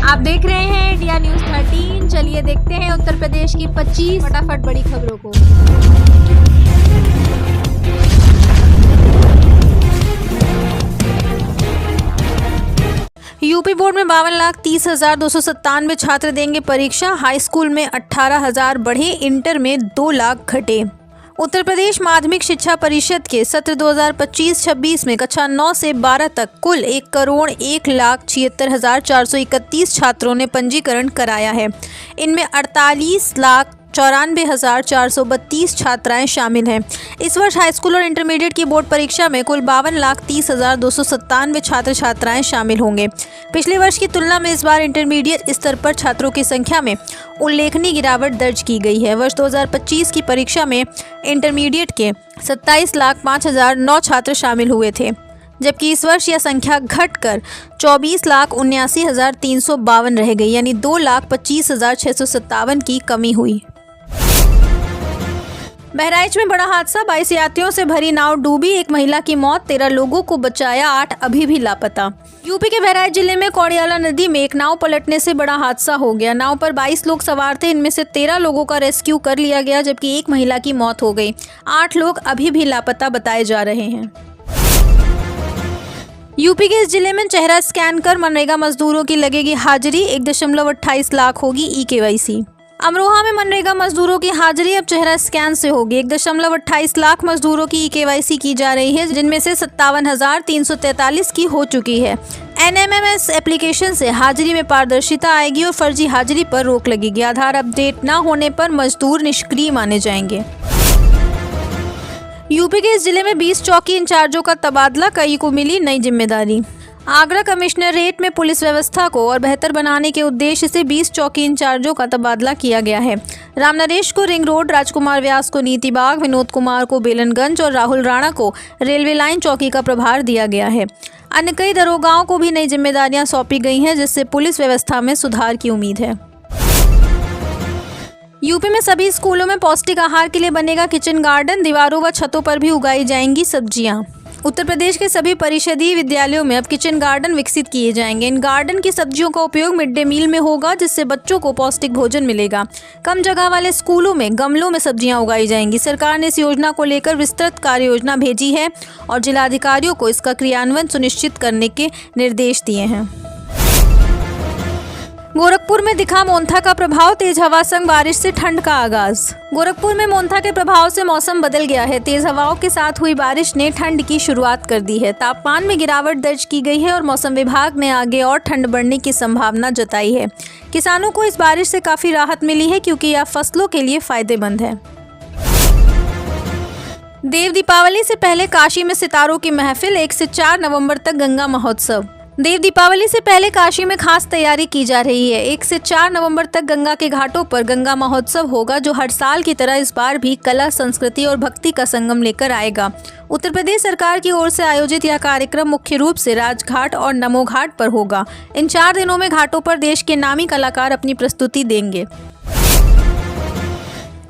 आप देख रहे हैं इंडिया न्यूज 13। चलिए देखते हैं उत्तर प्रदेश की 25 फटाफट बड़ी खबरों को। यूपी बोर्ड में 52,30,297 छात्र देंगे परीक्षा। हाई स्कूल में 18,000 बढ़े, इंटर में 2 लाख घटे। उत्तर प्रदेश माध्यमिक शिक्षा परिषद के सत्र 2025-26 में कक्षा 9 से 12 तक कुल 1,76,76,431 छात्रों ने पंजीकरण कराया है। इनमें 48,94,432 छात्राएं शामिल हैं। इस वर्ष हाईस्कूल और इंटरमीडिएट की बोर्ड परीक्षा में कुल 52,30,297 छात्र छात्राएं शामिल होंगे। पिछले वर्ष की तुलना में इस बार इंटरमीडिएट स्तर पर छात्रों की संख्या में उल्लेखनीय गिरावट दर्ज की गई है। वर्ष 2025 की परीक्षा में इंटरमीडिएट के 27,05,009 छात्र शामिल हुए थे, जबकि इस वर्ष यह संख्या घटकर 24,79,352 रह गई, यानी 2,25,657 की कमी हुई। बहराइच में बड़ा हादसा, 22 यात्रियों से भरी नाव डूबी, एक महिला की मौत, 13 लोगों को बचाया, 8 अभी भी लापता। यूपी के बहराइच जिले में कौड़ियाला नदी में एक नाव पलटने से बड़ा हादसा हो गया। नाव पर 22 लोग सवार थे, इनमें से 13 लोगों का रेस्क्यू कर लिया गया, जबकि एक महिला की मौत हो गई। 8 लोग अभी भी लापता बताए जा रहे हैं। यूपी के इस जिले में चेहरा स्कैन कर मनरेगा मजदूरों की लगेगी हाजिरी, 1.28 लाख होगी ई-केवाईसी। अमरोहा में मनरेगा मजदूरों की हाजिरी अब चेहरा स्कैन से होगी। 1.28 लाख मजदूरों की ई-केवाईसी की जा रही है, जिनमें से 57,343 की हो चुकी है। NMMS एप्लीकेशन से हाजिरी में पारदर्शिता आएगी और फर्जी हाजिरी पर रोक लगेगी। आधार अपडेट न होने पर मजदूर निष्क्रिय माने जाएंगे। यूपी के इस जिले में 20 चौकी इंचार्जों का तबादला, कई को मिली नई जिम्मेदारी। आगरा कमिश्नरेट में पुलिस व्यवस्था को और बेहतर बनाने के उद्देश्य से 20 चौकी इंचार्जों का तबादला किया गया है। राम नरेश को रिंग रोड, राजकुमार व्यास को नीति बाग, विनोद कुमार को बेलनगंज और राहुल राणा को रेलवे लाइन चौकी का प्रभार दिया गया है। अन्य कई दरोगाओं को भी नई जिम्मेदारियां सौंपी गई हैं, जिससे पुलिस व्यवस्था में सुधार की उम्मीद है। यूपी में सभी स्कूलों में पौष्टिक आहार के लिए बनेगा किचन गार्डन, दीवारों व छतों पर भी उगाई जाएंगी सब्जियां। उत्तर प्रदेश के सभी परिषदीय विद्यालयों में अब किचन गार्डन विकसित किए जाएंगे। इन गार्डन की सब्जियों का उपयोग मिड डे मील में होगा, जिससे बच्चों को पौष्टिक भोजन मिलेगा। कम जगह वाले स्कूलों में गमलों में सब्जियां उगाई जाएंगी। सरकार ने इस योजना को लेकर विस्तृत कार्य योजना भेजी है और जिलाधिकारियों को इसका क्रियान्वयन सुनिश्चित करने के निर्देश दिए हैं। गोरखपुर में दिखा मोन्था का प्रभाव, तेज हवा संग बारिश से ठंड का आगाज। गोरखपुर में मोन्था के प्रभाव से मौसम बदल गया है। तेज हवाओं के साथ हुई बारिश ने ठंड की शुरुआत कर दी है। तापमान में गिरावट दर्ज की गई है और मौसम विभाग ने आगे और ठंड बढ़ने की संभावना जताई है। किसानों को इस बारिश से काफी राहत मिली है, क्योंकि यह फसलों के लिए फायदेमंद है। देव दीपावली से पहले काशी में सितारों की महफिल, 1 से 4 नवंबर तक गंगा महोत्सव। देव दीपावली से पहले काशी में खास तैयारी की जा रही है। 1 से 4 नवंबर तक गंगा के घाटों पर गंगा महोत्सव होगा, जो हर साल की तरह इस बार भी कला, संस्कृति और भक्ति का संगम लेकर आएगा। उत्तर प्रदेश सरकार की ओर से आयोजित यह कार्यक्रम मुख्य रूप से राजघाट और नमो घाट पर होगा। इन 4 दिनों में घाटों पर देश के नामी कलाकार अपनी प्रस्तुति देंगे।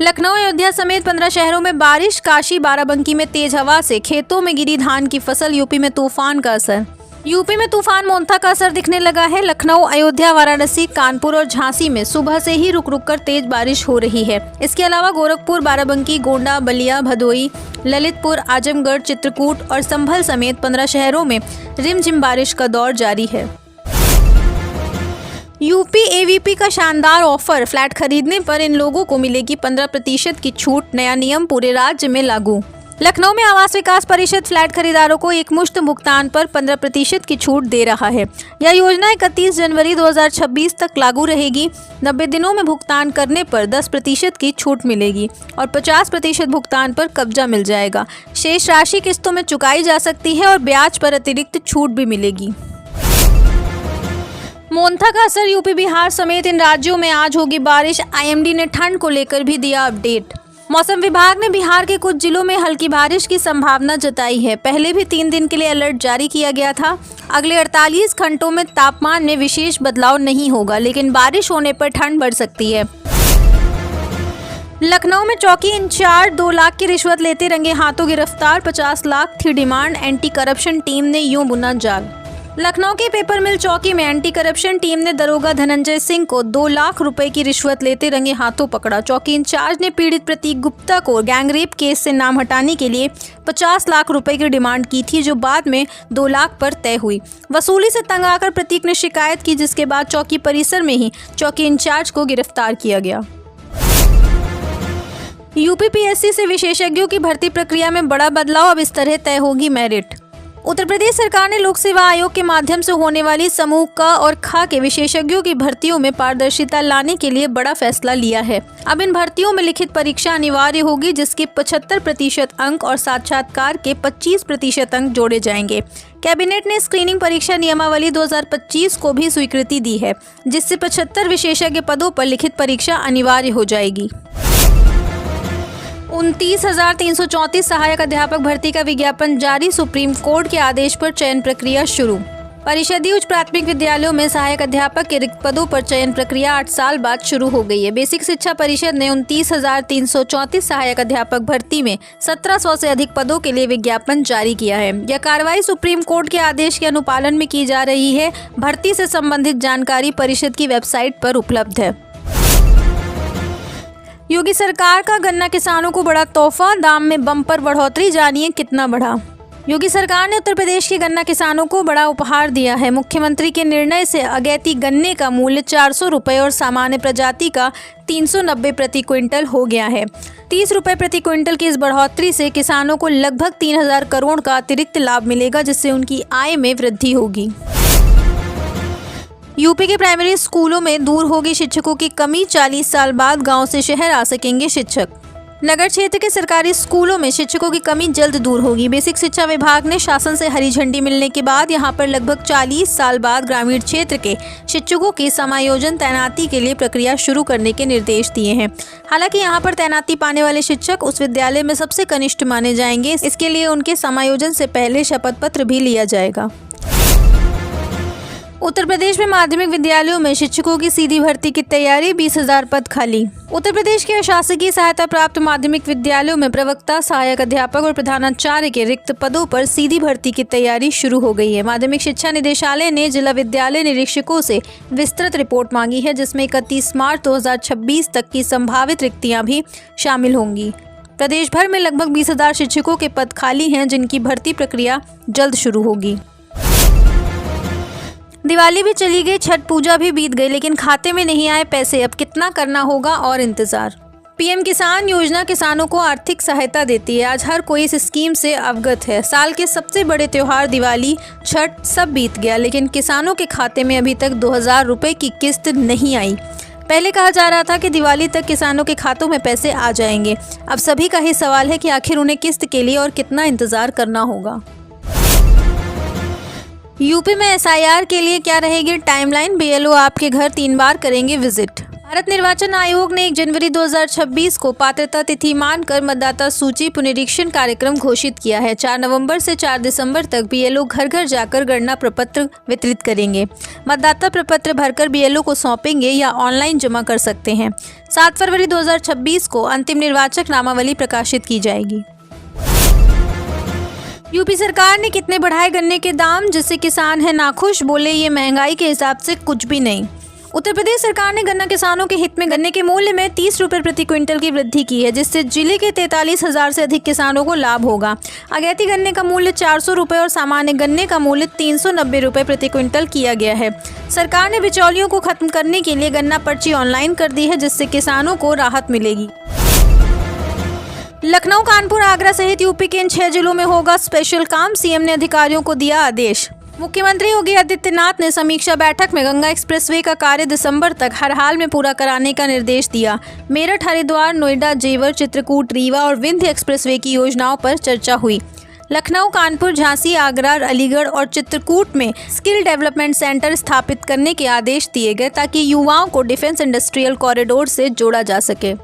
लखनऊ, अयोध्या समेत 15 शहरों में बारिश, काशी, बाराबंकी में तेज हवा से खेतों में गिरी धान की फसल। यूपी में तूफान का असर। यूपी में तूफान मोन्था का असर दिखने लगा है। लखनऊ, अयोध्या, वाराणसी, कानपुर और झांसी में सुबह से ही रुक रुक कर तेज बारिश हो रही है। इसके अलावा गोरखपुर, बाराबंकी, गोंडा, बलिया, भदोई, ललितपुर, आजमगढ़, चित्रकूट और संभल समेत 15 शहरों में रिमझिम बारिश का दौर जारी है। यूपी एवीपी का शानदार ऑफर, फ्लैट खरीदने पर इन लोगों को मिलेगी 15% की छूट। नया नियम पूरे राज्य में लागू। लखनऊ में आवास विकास परिषद फ्लैट खरीदारों को एक मुश्त भुगतान पर 15% की छूट दे रहा है। यह योजना 31 जनवरी 2026 तक लागू रहेगी। 90 दिनों में भुगतान करने पर 10% की छूट मिलेगी और 50% भुगतान पर कब्जा मिल जाएगा। शेष राशि किस्तों में चुकाई जा सकती है और ब्याज पर अतिरिक्त छूट भी मिलेगी। मोन्था का असर, यूपी, बिहार समेत इन राज्यों में आज होगी बारिश। IMD ने ठंड को लेकर भी दिया अपडेट। मौसम विभाग ने बिहार के कुछ जिलों में हल्की बारिश की संभावना जताई है। पहले भी 3 दिन के लिए अलर्ट जारी किया गया था। अगले 48 घंटों में तापमान में विशेष बदलाव नहीं होगा, लेकिन बारिश होने पर ठंड बढ़ सकती है। लखनऊ में चौकी इंचार्ज 2 लाख की रिश्वत लेते रंगे हाथों गिरफ्तार, 50 लाख थी डिमांड। एंटी करप्शन टीम ने यूं बुना जाल। लखनऊ के पेपर मिल चौकी में एंटी करप्शन टीम ने दरोगा धनंजय सिंह को 2 लाख रुपए की रिश्वत लेते रंगे हाथों पकड़ा। चौकी इंचार्ज ने पीड़ित प्रतीक गुप्ता को गैंगरेप केस से नाम हटाने के लिए 50 लाख रुपए की डिमांड की थी, जो बाद में 2 लाख पर तय हुई। वसूली से तंग आकर प्रतीक ने शिकायत की, जिसके बाद चौकी परिसर में ही चौकी इंचार्ज को गिरफ्तार किया गया। यूपीपीएससी से विशेषज्ञों की भर्ती प्रक्रिया में बड़ा बदलाव, अब इस तरह तय होगी मेरिट। उत्तर प्रदेश सरकार ने लोक सेवा आयोग के माध्यम से होने वाली समूह क और ख के विशेषज्ञों की भर्तियों में पारदर्शिता लाने के लिए बड़ा फैसला लिया है। अब इन भर्तियों में लिखित परीक्षा अनिवार्य होगी, जिसके 75% अंक और साक्षात्कार के 25% अंक जोड़े जाएंगे। कैबिनेट ने स्क्रीनिंग परीक्षा नियमावली 2025 को भी स्वीकृति दी है, जिससे 75 विशेषज्ञ पदों पर लिखित परीक्षा अनिवार्य हो जाएगी। 29,334 सहायक अध्यापक भर्ती का विज्ञापन जारी, सुप्रीम कोर्ट के आदेश पर चयन प्रक्रिया शुरू। परिषदीय उच्च प्राथमिक विद्यालयों में सहायक अध्यापक के रिक्त पदों पर चयन प्रक्रिया 8 साल बाद शुरू हो गई है। बेसिक शिक्षा परिषद ने 29,334 सहायक अध्यापक भर्ती में 1700 से अधिक पदों के लिए विज्ञापन जारी किया है। यह कार्रवाई सुप्रीम कोर्ट के आदेश के अनुपालन में की जा रही है। भर्ती से संबंधित जानकारी परिषद की वेबसाइट पर उपलब्ध है। योगी सरकार का गन्ना किसानों को बड़ा तोहफा, दाम में बम्पर बढ़ोतरी, जानिए कितना बढ़ा। योगी सरकार ने उत्तर प्रदेश के गन्ना किसानों को बड़ा उपहार दिया है। मुख्यमंत्री के निर्णय से अगैती गन्ने का मूल्य 400 रुपये और सामान्य प्रजाति का 390 प्रति क्विंटल हो गया है। 30 रुपये प्रति क्विंटल की इस बढ़ोतरी से किसानों को लगभग 3000 करोड़ का अतिरिक्त लाभ मिलेगा, जिससे उनकी आय में वृद्धि होगी। यूपी के प्राइमरी स्कूलों में दूर होगी शिक्षकों की कमी, 40 साल बाद गांव से शहर आ सकेंगे शिक्षक। नगर क्षेत्र के सरकारी स्कूलों में शिक्षकों की कमी जल्द दूर होगी। बेसिक शिक्षा विभाग ने शासन से हरी झंडी मिलने के बाद यहां पर लगभग 40 साल बाद ग्रामीण क्षेत्र के शिक्षकों की समायोजन तैनाती के लिए प्रक्रिया शुरू करने के निर्देश दिए हैं। हालांकि यहां पर तैनाती पाने वाले शिक्षक उस विद्यालय में सबसे कनिष्ठ माने जाएंगे। इसके लिए उनके समायोजन से पहले शपथ पत्र भी लिया जाएगा। उत्तर प्रदेश में माध्यमिक विद्यालयों में शिक्षकों की सीधी भर्ती की तैयारी, 20,000 पद खाली। उत्तर प्रदेश के अशासकीय सहायता प्राप्त माध्यमिक विद्यालयों में प्रवक्ता, सहायक अध्यापक और प्रधानाचार्य के रिक्त पदों पर सीधी भर्ती की तैयारी शुरू हो गई है। माध्यमिक शिक्षा निदेशालय ने जिला विद्यालय निरीक्षकों से विस्तृत रिपोर्ट मांगी है, जिसमें 31 मार्च 2026 तक की संभावित रिक्तियां भी शामिल होंगी। प्रदेश भर में लगभग 20,000 शिक्षकों के पद खाली हैं, जिनकी भर्ती प्रक्रिया जल्द शुरू होगी। दिवाली भी चली गई, छठ पूजा भी बीत गई, लेकिन खाते में नहीं आए पैसे। अब कितना करना होगा और इंतजार। पीएम किसान योजना किसानों को आर्थिक सहायता देती है। आज हर कोई इस स्कीम से अवगत है। साल के सबसे बड़े त्योहार दिवाली, छठ सब बीत गया, लेकिन किसानों के खाते में अभी तक 2000 रुपये की किस्त नहीं आई। पहले कहा जा रहा था कि दिवाली तक किसानों के खातों में पैसे आ जाएंगे। अब सभी का ही सवाल है कि आखिर उन्हें किस्त के लिए और कितना इंतजार करना होगा। यूपी में एसआईआर के लिए क्या रहेगी टाइमलाइन, बीएलओ आपके घर 3 बार करेंगे विजिट। भारत निर्वाचन आयोग ने 1 जनवरी 2026 को पात्रता तिथि मानकर मतदाता सूची पुनरीक्षण कार्यक्रम घोषित किया है। 4 नवंबर से 4 दिसंबर तक बीएलओ घर घर जाकर गणना प्रपत्र वितरित करेंगे। मतदाता प्रपत्र भरकर बीएलओ को सौंपेंगे या ऑनलाइन जमा कर सकते हैं। 7 फरवरी 2026 को अंतिम निर्वाचक नामावली प्रकाशित की जाएगी। यूपी सरकार ने कितने बढ़ाए गन्ने के दाम, जिससे किसान है नाखुश, बोले ये महंगाई के हिसाब से कुछ भी नहीं। उत्तर प्रदेश सरकार ने गन्ना किसानों के हित में गन्ने के मूल्य में 30 रुपये प्रति क्विंटल की वृद्धि की है, जिससे जिले के 43,000 से अधिक किसानों को लाभ होगा। अगैती गन्ने का मूल्य 400 रुपये और सामान्य गन्ने का मूल्य 390 रुपये प्रति क्विंटल किया गया है। सरकार ने बिचौलियों को खत्म करने के लिए गन्ना पर्ची ऑनलाइन कर दी है, जिससे किसानों को राहत मिलेगी। लखनऊ, कानपुर, आगरा सहित यूपी के इन 6 जिलों में होगा स्पेशल काम, सीएम ने अधिकारियों को दिया आदेश। मुख्यमंत्री योगी आदित्यनाथ ने समीक्षा बैठक में गंगा एक्सप्रेसवे का कार्य दिसंबर तक हर हाल में पूरा कराने का निर्देश दिया। मेरठ, हरिद्वार, नोएडा, जेवर, चित्रकूट, रीवा और विंध्य एक्सप्रेसवे की योजनाओं पर चर्चा हुई। लखनऊ, कानपुर, झांसी, आगरा, अलीगढ़ और चित्रकूट में स्किल डेवलपमेंट सेंटर स्थापित करने के आदेश दिए गए, ताकि युवाओं को डिफेंस इंडस्ट्रियल कॉरिडोर से जोड़ा जा सके।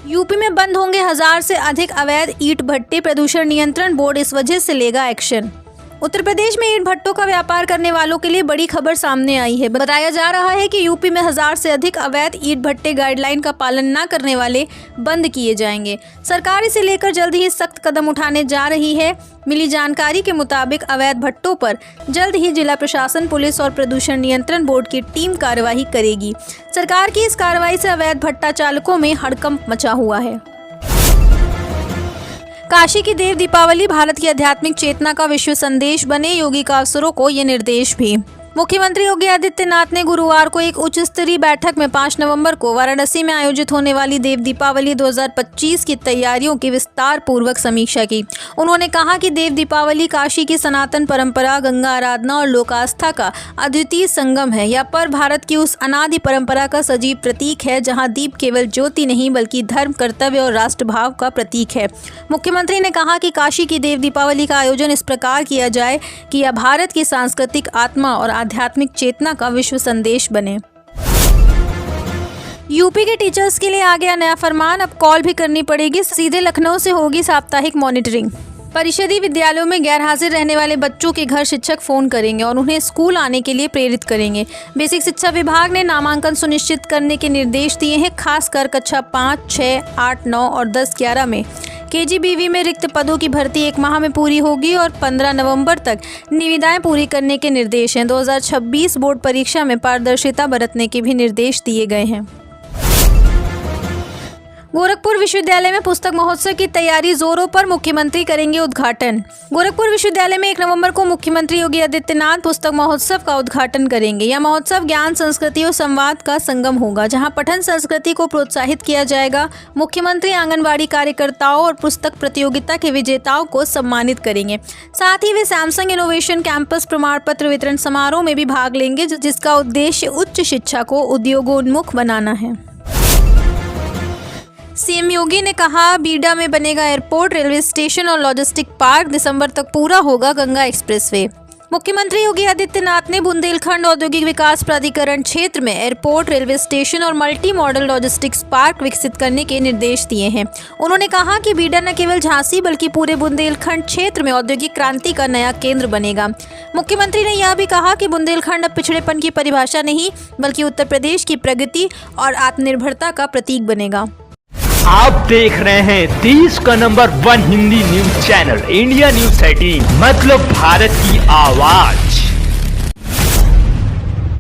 यूपी में बंद होंगे 1000 से अधिक अवैध ईंट भट्टे, प्रदूषण नियंत्रण बोर्ड इस वजह से लेगा एक्शन। उत्तर प्रदेश में ईंट भट्टों का व्यापार करने वालों के लिए बड़ी खबर सामने आई है। बताया जा रहा है कि यूपी में 1000 से अधिक अवैध ईंट भट्टे गाइडलाइन का पालन न करने वाले बंद किए जाएंगे। सरकार इसे लेकर जल्द ही सख्त कदम उठाने जा रही है। मिली जानकारी के मुताबिक अवैध भट्टों पर जल्द ही जिला प्रशासन, पुलिस और प्रदूषण नियंत्रण बोर्ड की टीम कार्यवाही करेगी। सरकार की इस कार्रवाई से अवैध भट्टा चालकों में हड़कंप मचा हुआ है। काशी की देव दीपावली भारत की आध्यात्मिक चेतना का विश्व संदेश बने, योगी का अफसरों को ये निर्देश भी। मुख्यमंत्री योगी आदित्यनाथ ने गुरुवार को एक उच्च स्तरीय बैठक में 5 नवंबर को वाराणसी में आयोजित होने वाली देव दीपावली 2025 की तैयारियों की विस्तार पूर्वक समीक्षा की। उन्होंने कहा कि देव दीपावली काशी की सनातन परंपरा, गंगा आराधना और लोक आस्था का अद्वितीय संगम है। यह पर्व भारत की उस अनादि परंपरा का सजीव प्रतीक है जहां दीप केवल ज्योति नहीं बल्कि धर्म, कर्तव्य और राष्ट्रभाव का प्रतीक है। मुख्यमंत्री ने कहा कि काशी की देव दीपावली का आयोजन इस प्रकार किया जाए कि यह भारत की सांस्कृतिक आत्मा और आध्यात्मिक चेतना का विश्व संदेश बने। यूपी के टीचर्स के लिए आ गया नया फरमान, अब कॉल भी करनी पड़ेगी, सीधे लखनऊ से होगी साप्ताहिक मॉनिटरिंग। परिषदीय विद्यालयों में गैर हाजिर रहने वाले बच्चों के घर शिक्षक फोन करेंगे और उन्हें स्कूल आने के लिए प्रेरित करेंगे। बेसिक शिक्षा विभाग ने नामांकन सुनिश्चित करने के निर्देश दिए हैं, खासकर कक्षा 5, 6, 8, 9 और 10, 11 में। केजीबीवी में रिक्त पदों की भर्ती 1 माह में पूरी होगी और 15 नवंबर तक निविदाएं पूरी करने के निर्देश हैं। 2026 बोर्ड परीक्षा में पारदर्शिता बरतने के भी निर्देश दिए गए हैं। गोरखपुर विश्वविद्यालय में पुस्तक महोत्सव की तैयारी जोरों पर, मुख्यमंत्री करेंगे उद्घाटन। गोरखपुर विश्वविद्यालय में 1 नवंबर को मुख्यमंत्री योगी आदित्यनाथ पुस्तक महोत्सव का उद्घाटन करेंगे। यह महोत्सव ज्ञान, संस्कृति और संवाद का संगम होगा, जहां पठन संस्कृति को प्रोत्साहित किया जाएगा। मुख्यमंत्री आंगनबाड़ी कार्यकर्ताओं और पुस्तक प्रतियोगिता के विजेताओं को सम्मानित करेंगे। साथ ही वे सैमसंग इनोवेशन कैंपस प्रमाण पत्र वितरण समारोह में भी भाग लेंगे, जिसका उद्देश्य उच्च शिक्षा को उद्योगोन्मुख बनाना है। सीएम योगी ने कहा, बीडा में बनेगा एयरपोर्ट, रेलवे स्टेशन और लॉजिस्टिक पार्क, दिसंबर तक पूरा होगा गंगा एक्सप्रेसवे। मुख्यमंत्री योगी आदित्यनाथ ने बुंदेलखंड औद्योगिक विकास प्राधिकरण क्षेत्र में एयरपोर्ट, रेलवे स्टेशन और मल्टी मॉडल लॉजिस्टिक्स पार्क विकसित करने के निर्देश दिए हैं। उन्होंने कहा कि बीडा न केवल झांसी बल्कि पूरे बुंदेलखंड क्षेत्र में औद्योगिक क्रांति का नया केंद्र बनेगा। मुख्यमंत्री ने यह भी कहा कि बुंदेलखंड अब पिछड़ेपन की परिभाषा नहीं बल्कि उत्तर प्रदेश की प्रगति और आत्मनिर्भरता का प्रतीक बनेगा। आप देख रहे हैं देश का number 1 Hindi news channel India news 18, मतलब भारत की आवाज।